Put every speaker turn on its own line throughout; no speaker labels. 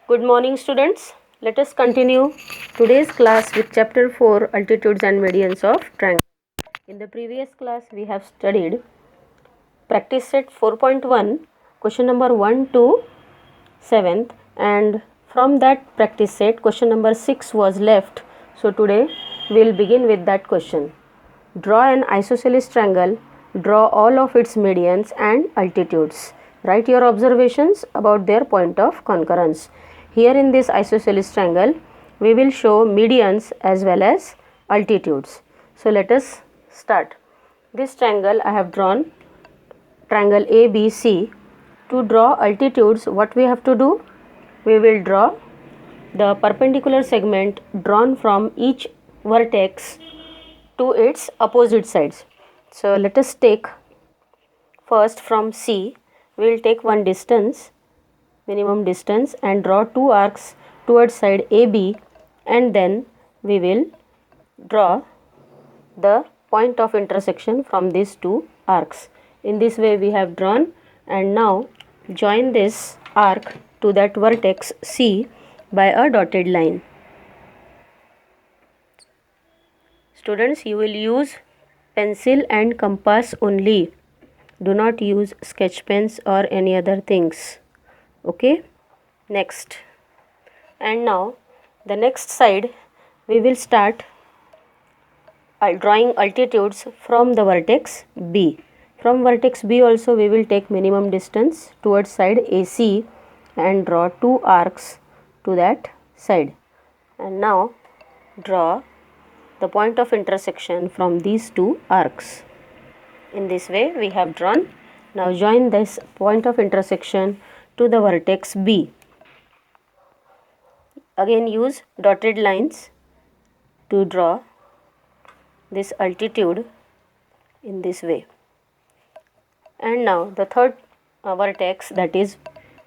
Good morning, students. Let us continue today's class with chapter 4, altitudes and medians of triangle. In the previous class we have studied practice set 4.1, question number 1 to 7th, and from that practice set question number 6 was left. So today we will begin with that question. Draw an isosceles triangle, draw all of its medians and altitudes. Write your observations about their point of concurrence. Here in this isosceles triangle, we will show medians as well as altitudes. So let us start. This triangle I have drawn, triangle ABC. To draw altitudes, what we have to do? We will draw the perpendicular segment drawn from each vertex to its opposite sides. So let us take first from C, we will take one distance, minimum distance, and draw two arcs towards side AB, and then we will draw the point of intersection from these two arcs. In this way we have drawn, and now join this arc to that vertex C by a dotted line. Students, you will use pencil and compass only. Do not use sketch pens or any other things. Okay? Next. And now the next side we will start drawing altitudes from the vertex B. From vertex B also we will take minimum distance towards side AC and draw two arcs to that side. And now draw the point of intersection from these two arcs. In this way we have drawn. Now join this point of intersection to the vertex B. Again use dotted lines to draw this altitude in this way. And now the third vertex, that is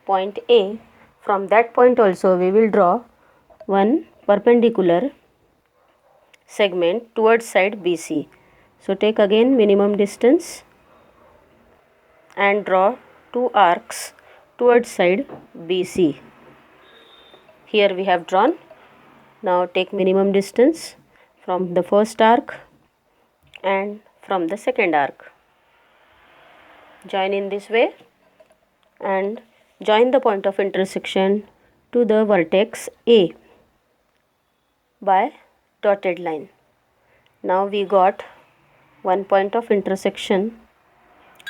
point A. From that point also we will draw one perpendicular segment towards side BC. So take again minimum distance and draw two arcs towards side BC. Here we have drawn. Now take minimum distance from the first arc and from the second arc. Join in this way and join the point of intersection to the vertex A by dotted line. Now we got one point of intersection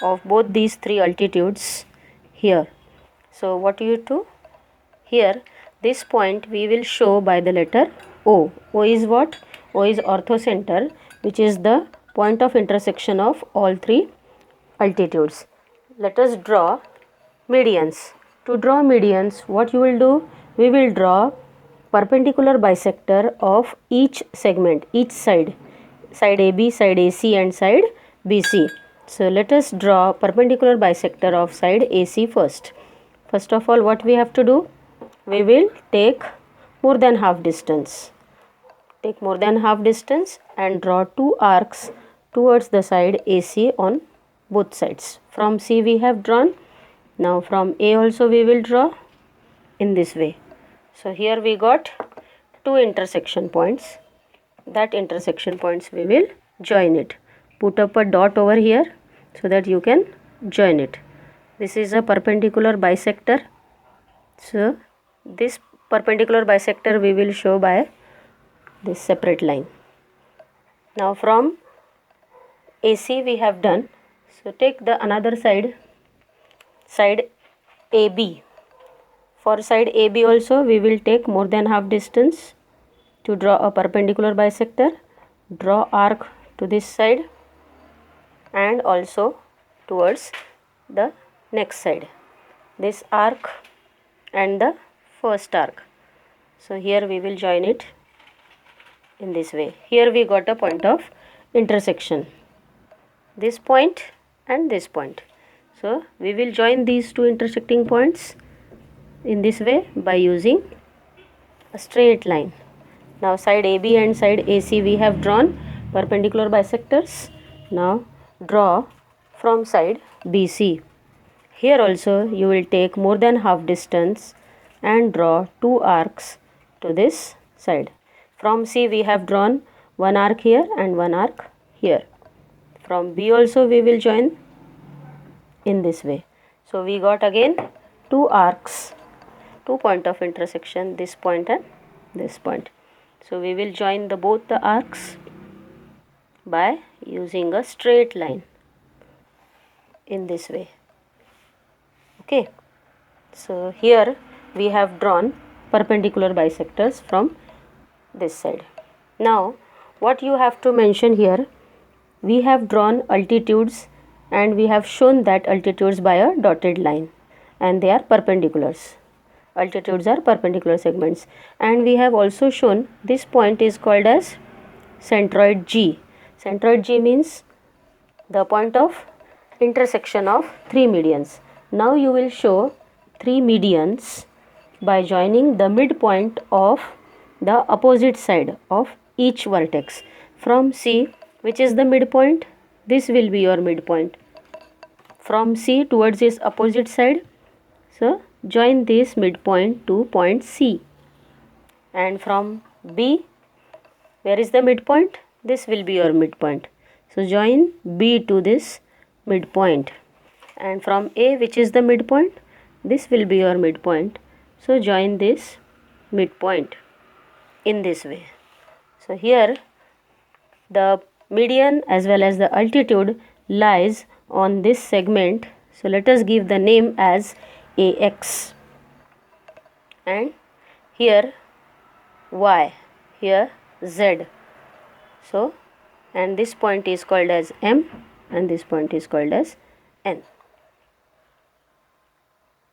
of both these three altitudes here. So what you do? Here this point we will show by the letter O. O is what? O is orthocenter, which is the point of intersection of all three altitudes. Let us draw medians. To draw medians, what you will do? We will draw perpendicular bisector of each segment, each side. Side AB, side AC and side BC. So let us draw perpendicular bisector of side AC first. First of all, what we have to do? We will take more than half distance. Take more than half distance and draw two arcs towards the side AC on both sides. From C we have drawn. Now from A also we will draw in this way. So here we got two intersection points. That intersection points we will join it. Put up a dot over here so that you can join it. This is a perpendicular bisector. So this perpendicular bisector we will show by this separate line. Now from AC we have done. So take the another side, side AB. For side AB also we will take more than half distance to draw a perpendicular bisector. Draw arc to this side and also towards the next side. This arc and the first arc. So here we will join it in this way. Here we got a point of intersection. This point and this point. So we will join these two intersecting points in this way by using a straight line. Now side AB and side AC we have drawn perpendicular bisectors. Now draw from side BC. Here also you will take more than half distance and draw two arcs to this side. From C we have drawn one arc here and one arc here. From B also we will join in this way. So we got again two arcs, two point of intersection, this point and this point. So we will join both the arcs by using a straight line in this way. Okay, so here we have drawn perpendicular bisectors from this side. Now what you have to mention here, we have drawn altitudes and we have shown that altitudes by a dotted line and they are perpendiculars. Altitudes are perpendicular segments, and we have also shown this point is called as centroid G. Centroid G means the point of intersection of three medians. Now you will show three medians by joining the midpoint of the opposite side of each vertex. From C, which is the midpoint, this will be your midpoint. From C towards its opposite side, so join this midpoint to point C. And from B, where is the midpoint? This will be your midpoint. So join B to this midpoint. And from A, which is the midpoint, this will be your midpoint. So join this midpoint in this way. So here the median as well as the altitude lies on this segment. So let us give the name as AX, and here Y, here Z. So and this point is called as M and this point is called as N.